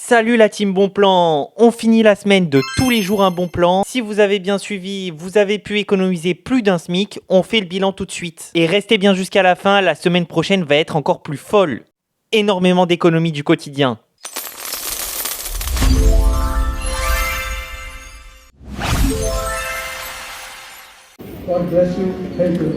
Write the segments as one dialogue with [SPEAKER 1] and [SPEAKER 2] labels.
[SPEAKER 1] Salut la team Bon Plan, on finit la semaine de tous les jours un bon plan. Si vous avez bien suivi, vous avez pu économiser plus d'un SMIC, on fait le bilan tout de suite. Et restez bien jusqu'à la fin, la semaine prochaine va être encore plus folle. Énormément d'économies du quotidien.
[SPEAKER 2] God bless you. Thank you.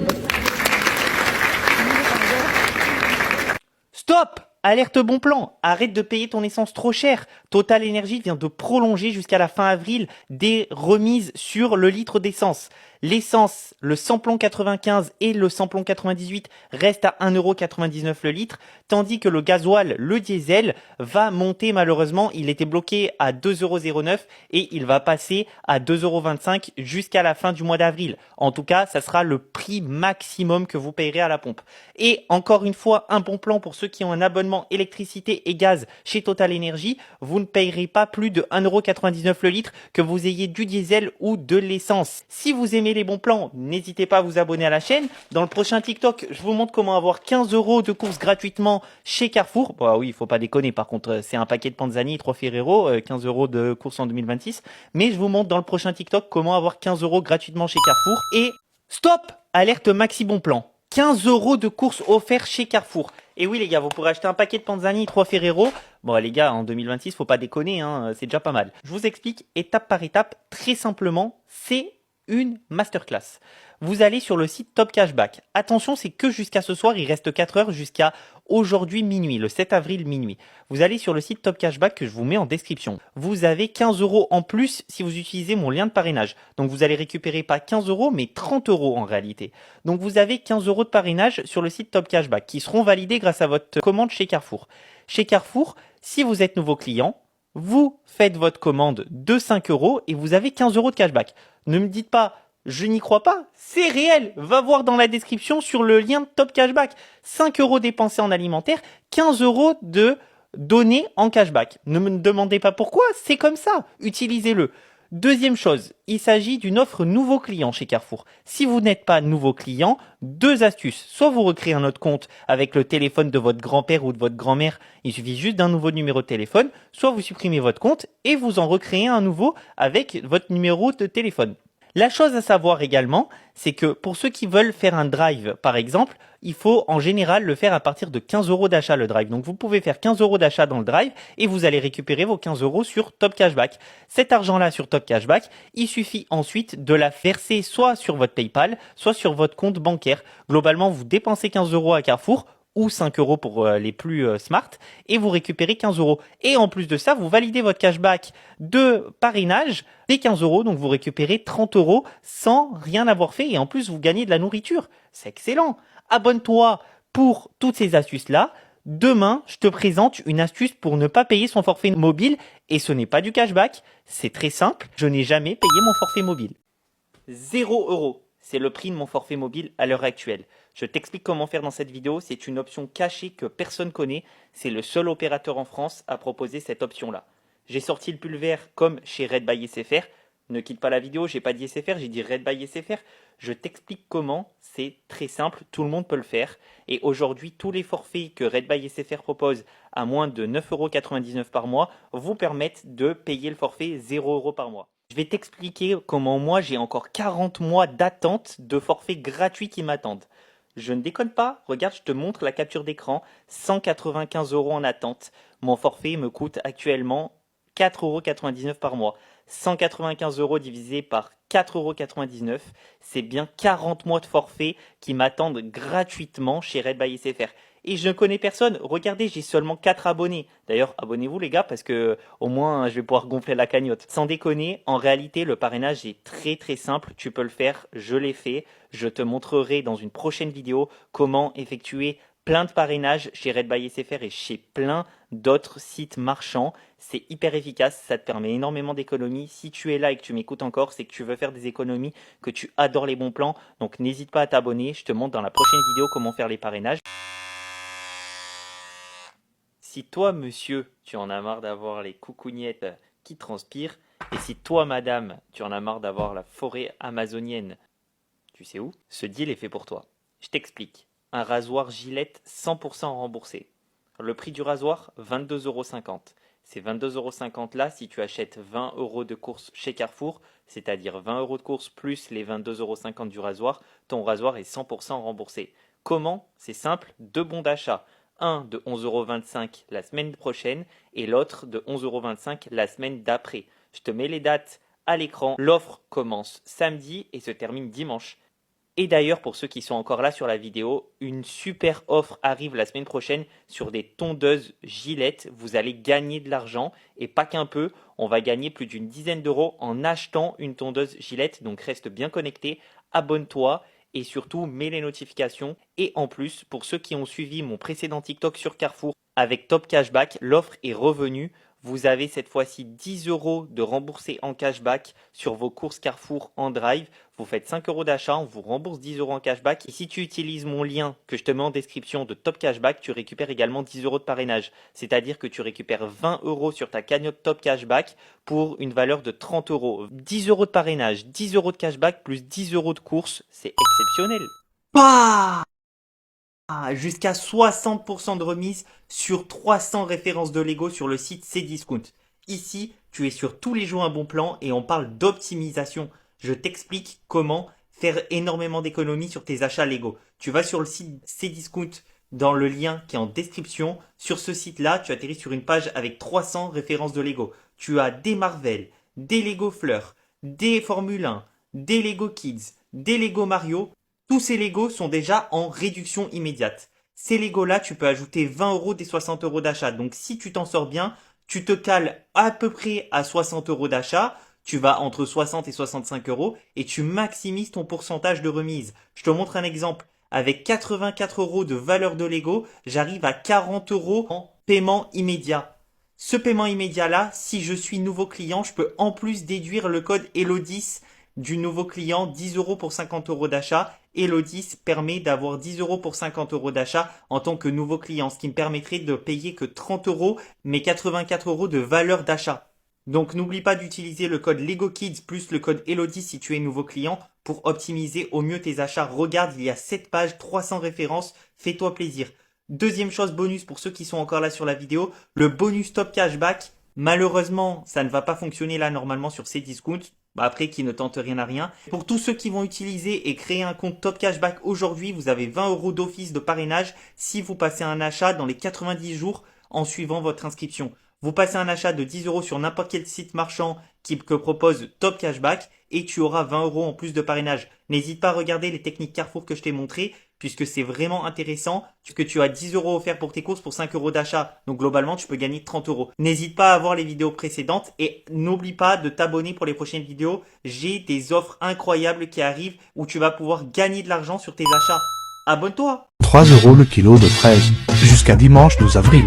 [SPEAKER 1] Stop! Alerte Bon Plan, arrête de payer ton essence trop cher. Total Energy vient de prolonger jusqu'à la fin avril des remises sur le litre d'essence. L'essence, le samplon 95 et le samplon 98 restent à 1,99€ le litre, tandis que le gasoil, le diesel, va monter malheureusement. Il était bloqué à 2,09€ et il va passer à 2,25€ jusqu'à la fin du mois d'avril. En tout cas, ça sera le prix maximum que vous payerez à la pompe. Et encore une fois, un bon plan pour ceux qui ont un abonnement électricité et gaz chez Total Energy. Vous ne payerez pas plus de 1,99€ le litre, que vous ayez du diesel ou de l'essence. Si vous aimez les bons plans, n'hésitez pas à vous abonner à la chaîne. Dans le prochain TikTok, je vous montre comment avoir 15€ de courses gratuitement chez Carrefour. Bah oui, il faut pas déconner. Par contre, c'est un paquet de Panzani, 3 Ferrero, 15€ de courses en 2026. Mais je vous montre dans le prochain TikTok comment avoir 15€ gratuitement chez Carrefour. Et stop! Alerte Maxi Bon Plan. 15€ de courses offerts chez Carrefour. Et oui les gars, vous pourrez acheter un paquet de Panzani, 3 Ferrero. Bon les gars, en 2026, faut pas déconner, hein, c'est déjà pas mal. Je vous explique étape par étape, très simplement, c'est une masterclass. Vous allez sur le site Top Cashback. Attention, c'est que jusqu'à ce soir, il reste 4 heures jusqu'à aujourd'hui minuit, le 7 avril minuit. Vous allez sur le site Top Cashback que je vous mets en description. Vous avez 15€ en plus si vous utilisez mon lien de parrainage. Donc vous allez récupérer pas 15€, mais 30€ en réalité. Donc vous avez 15€ de parrainage sur le site Top Cashback qui seront validés grâce à votre commande chez Carrefour. Chez Carrefour, si vous êtes nouveau client, vous faites votre commande de 5€ et vous avez 15€ de cashback. Ne me dites pas, je n'y crois pas, c'est réel. Va voir dans la description sur le lien de Top Cashback. 5€ dépensés en alimentaire, 15€ de donnés en cashback. Ne me demandez pas pourquoi, c'est comme ça. Utilisez-le. Deuxième chose, il s'agit d'une offre nouveau client chez Carrefour. Si vous n'êtes pas nouveau client, 2 astuces. Soit vous recréez un autre compte avec le téléphone de votre grand-père ou de votre grand-mère, il suffit juste d'un nouveau numéro de téléphone, soit vous supprimez votre compte et vous en recréez un nouveau avec votre numéro de téléphone. La chose à savoir également, c'est que pour ceux qui veulent faire un drive, par exemple, il faut en général le faire à partir de 15€ d'achat le drive. Donc vous pouvez faire 15€ d'achat dans le drive et vous allez récupérer vos 15€ sur Top Cashback. Cet argent-là sur Top Cashback, il suffit ensuite de la verser soit sur votre PayPal, soit sur votre compte bancaire. Globalement, vous dépensez 15€ à Carrefour, ou 5€ pour les plus smart, et vous récupérez 15€. Et en plus de ça, vous validez votre cashback de parrainage des 15€, donc vous récupérez 30€ sans rien avoir fait, et en plus vous gagnez de la nourriture. C'est excellent. Abonne-toi pour toutes ces astuces-là. Demain, je te présente une astuce pour ne pas payer son forfait mobile, et ce n'est pas du cashback, c'est très simple, je n'ai jamais payé mon forfait mobile. 0€. C'est le prix de mon forfait mobile à l'heure actuelle. Je t'explique comment faire dans cette vidéo. C'est une option cachée que personne connaît. C'est le seul opérateur en France à proposer cette option-là. J'ai sorti le pull vert comme chez Red by SFR. Ne quitte pas la vidéo, j'ai pas dit SFR, j'ai dit Red by SFR. Je t'explique comment. C'est très simple, tout le monde peut le faire. Et aujourd'hui, tous les forfaits que Red by SFR propose à moins de 9,99€ par mois vous permettent de payer le forfait 0€ par mois. Je vais t'expliquer comment moi j'ai encore 40 mois d'attente de forfait gratuit qui m'attendent. Je ne déconne pas, regarde, je te montre la capture d'écran, 195€ en attente. Mon forfait me coûte actuellement 4,99€ par mois. 195€ divisé par 4,99€, c'est bien 40 mois de forfait qui m'attendent gratuitement chez Red by SFR. Et je ne connais personne. Regardez, j'ai seulement 4 abonnés. D'ailleurs, abonnez-vous les gars, parce que au moins je vais pouvoir gonfler la cagnotte. Sans déconner, en réalité, le parrainage est très très simple. Tu peux le faire, je l'ai fait. Je te montrerai dans une prochaine vidéo comment effectuer plein de parrainages chez Red by SFR et chez plein d'autres sites marchands. C'est hyper efficace, ça te permet énormément d'économies. Si tu es là et que tu m'écoutes encore, c'est que tu veux faire des économies, que tu adores les bons plans. Donc n'hésite pas à t'abonner. Je te montre dans la prochaine vidéo comment faire les parrainages. Si toi, monsieur, tu en as marre d'avoir les coucougnettes qui transpirent, et si toi, madame, tu en as marre d'avoir la forêt amazonienne, tu sais où? Ce deal est fait pour toi. Je t'explique. Un rasoir Gillette 100% remboursé. Le prix du rasoir, 22,50€. Ces 22,50 € là, si tu achètes 20 € de courses chez Carrefour, c'est-à-dire 20 € de courses plus les 22,50 € du rasoir, ton rasoir est 100% remboursé. Comment? C'est simple, deux bons d'achat. Un de 11,25 € la semaine prochaine et l'autre de 11,25 € la semaine d'après. Je te mets les dates à l'écran. L'offre commence samedi et se termine dimanche. Et d'ailleurs, pour ceux qui sont encore là sur la vidéo, une super offre arrive la semaine prochaine sur des tondeuses Gillette. Vous allez gagner de l'argent et pas qu'un peu. On va gagner plus d'une dizaine d'euros en achetant une tondeuse Gillette. Donc reste bien connecté, abonne-toi et surtout mets les notifications. Et en plus, pour ceux qui ont suivi mon précédent TikTok sur Carrefour avec Top Cashback, l'offre est revenue. Vous avez cette fois-ci 10 € de remboursés en cashback sur vos courses Carrefour en drive. Vous faites 5 € d'achat, on vous rembourse 10 € en cashback. Et si tu utilises mon lien que je te mets en description de Top Cashback, tu récupères également 10 € de parrainage. C'est-à-dire que tu récupères 20 € sur ta cagnotte Top Cashback pour une valeur de 30 €. 10 € de parrainage, 10 € de cashback plus 10 € de course, c'est exceptionnel. Bah jusqu'à 60% de remise sur 300 références de Lego sur le site Cdiscount. Ici, tu es sur tous les jours un bon plan et on parle d'optimisation. Je t'explique comment faire énormément d'économies sur tes achats Lego. Tu vas sur le site Cdiscount dans le lien qui est en description. Sur ce site-là, tu atterris sur une page avec 300 références de Lego. Tu as des Marvel, des Lego Fleurs, des Formule 1, des Lego Kids, des Lego Mario. Tous ces Legos sont déjà en réduction immédiate. Ces Legos-là, tu peux ajouter 20 € des 60 € d'achat. Donc si tu t'en sors bien, tu te cales à peu près à 60 € d'achat. Tu vas entre 60 et 65 € et tu maximises ton pourcentage de remise. Je te montre un exemple. Avec 84 € de valeur de Lego, j'arrive à 40 € en paiement immédiat. Ce paiement immédiat-là, si je suis nouveau client, je peux en plus déduire le code ELO10 du nouveau client, 10 € pour 50 € d'achat. ELO10 permet d'avoir 10 € pour 50 € d'achat en tant que nouveau client, ce qui me permettrait de payer que 30 € mais 84 € de valeur d'achat. Donc n'oublie pas d'utiliser le code Lego Kids plus le code ELO10 si tu es nouveau client pour optimiser au mieux tes achats. Regarde, il y a 7 pages, 300 références, fais-toi plaisir. Deuxième chose bonus pour ceux qui sont encore là sur la vidéo, le bonus Top Cashback. Malheureusement, ça ne va pas fonctionner là normalement sur Cdiscount. Après, qui ne tente rien à rien. Pour tous ceux qui vont utiliser et créer un compte Top Cashback aujourd'hui, vous avez 20 € d'office de parrainage si vous passez un achat dans les 90 jours en suivant votre inscription. Vous passez un achat de 10 € sur n'importe quel site marchand que propose Top Cashback et tu auras 20 € en plus de parrainage. N'hésite pas à regarder les techniques Carrefour que je t'ai montrées puisque c'est vraiment intéressant que tu as 10 € offerts pour tes courses pour 5 € d'achat. Donc globalement, tu peux gagner 30 €. N'hésite pas à voir les vidéos précédentes et n'oublie pas de t'abonner pour les prochaines vidéos. J'ai des offres incroyables qui arrivent où tu vas pouvoir gagner de l'argent sur tes achats. Abonne-toi!
[SPEAKER 3] 3 € le kilo de fraises, jusqu'à dimanche 12 avril.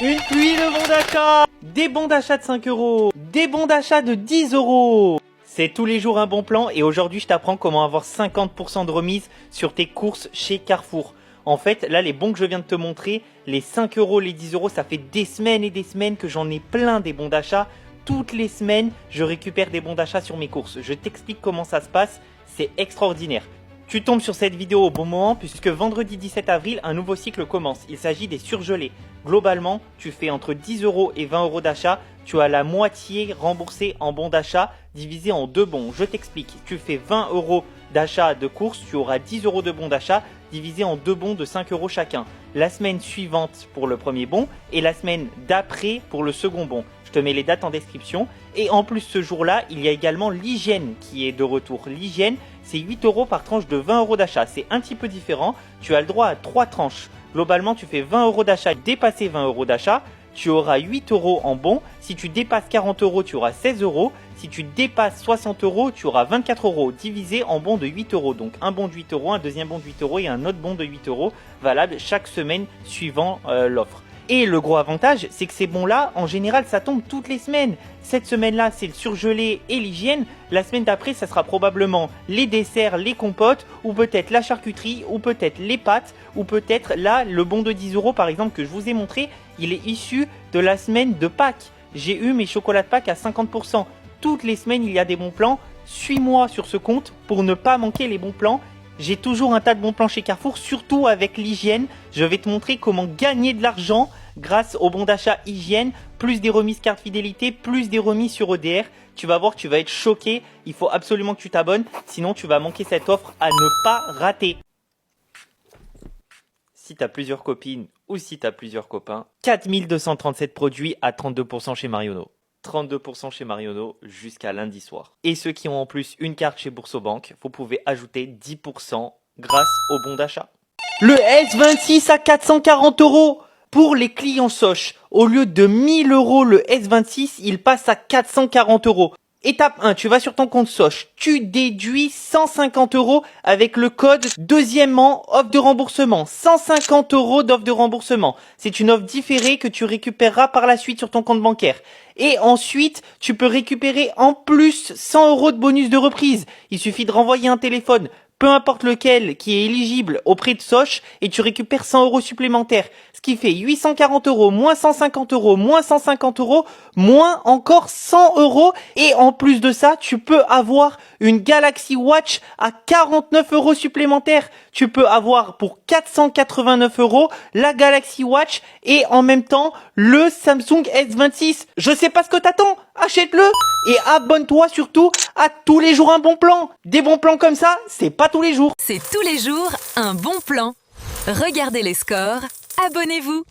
[SPEAKER 1] Une pluie de bons d'achat, des bons d'achat de 5 €, des bons d'achat de 10 €. C'est tous les jours un bon plan et aujourd'hui je t'apprends comment avoir 50% de remise sur tes courses chez Carrefour. En fait, là les bons que je viens de te montrer, les 5 €, les 10 €, ça fait des semaines et des semaines que j'en ai plein des bons d'achat. Toutes les semaines, je récupère des bons d'achat sur mes courses. Je t'explique comment ça se passe, c'est extraordinaire. Tu tombes sur cette vidéo au bon moment puisque vendredi 17 avril, un nouveau cycle commence. Il s'agit des surgelés. Globalement, tu fais entre 10 € et 20 € d'achat. Tu as la moitié remboursée en bons d'achat divisé en deux bons. Je t'explique. Tu fais 20 € d'achat de course, tu auras 10 € de bons d'achat divisé en deux bons de 5 € chacun. La semaine suivante pour le premier bon et la semaine d'après pour le second bon. Je te mets les dates en description. Et en plus, ce jour-là, il y a également l'hygiène qui est de retour. L'hygiène, c'est 8 € par tranche de 20 € d'achat. C'est un petit peu différent. Tu as le droit à 3 tranches. Globalement, tu fais 20 € d'achat, dépasser 20 € d'achat. Tu auras 8 € en bons. Si tu dépasses 40 €, tu auras 16 €. Si tu dépasses 60 €, tu auras 24 € divisé en bons de 8 €. Donc un bon de 8 €, un deuxième bon de 8 € et un autre bon de 8 € valable chaque semaine suivant l'offre. Et le gros avantage, c'est que ces bons-là, en général, ça tombe toutes les semaines. Cette semaine-là, c'est le surgelé et l'hygiène. La semaine d'après, ça sera probablement les desserts, les compotes, ou peut-être la charcuterie, ou peut-être les pâtes, ou peut-être là, le bon de 10 € par exemple que je vous ai montré, il est issu de la semaine de Pâques. J'ai eu mes chocolats de Pâques à 50%. Toutes les semaines, il y a des bons plans. Suis-moi sur ce compte pour ne pas manquer les bons plans. J'ai toujours un tas de bons plans chez Carrefour, surtout avec l'hygiène. Je vais te montrer comment gagner de l'argent grâce au bon d'achat hygiène, plus des remises carte fidélité, plus des remises sur EDR. Tu vas voir que tu vas être choqué. Il faut absolument que tu t'abonnes, sinon tu vas manquer cette offre à ne pas rater. Si tu as plusieurs copines ou si tu as plusieurs copains, 4237 produits à 32% chez Marionneau. 32% chez Marionneau jusqu'à lundi soir. Et ceux qui ont en plus une carte chez Boursorama, vous pouvez ajouter 10% grâce au bon d'achat. Le S26 à 440 €. Pour les clients Soch, au lieu de 1000 € le S26, il passe à 440 €. Étape 1, tu vas sur ton compte Soch, tu déduis 150 € avec le code deuxièmement offre de remboursement. 150 € d'offre de remboursement. C'est une offre différée que tu récupéreras par la suite sur ton compte bancaire. Et ensuite, tu peux récupérer en plus 100 € de bonus de reprise. Il suffit de renvoyer un téléphone, peu importe lequel, qui est éligible auprès de Soch, et tu récupères 100 € supplémentaires. Ce qui fait 840 € moins 150 € moins 150 € moins encore 100 €. Et en plus de ça, tu peux avoir une Galaxy Watch à 49 € supplémentaires. Tu peux avoir pour 489 € la Galaxy Watch et en même temps le Samsung S26. Je sais pas ce que t'attends. Achète-le et abonne-toi surtout à tous les jours un bon plan. Des bons plans comme ça, c'est pas tous les jours.
[SPEAKER 4] C'est tous les jours un bon plan. Regardez les scores, abonnez-vous.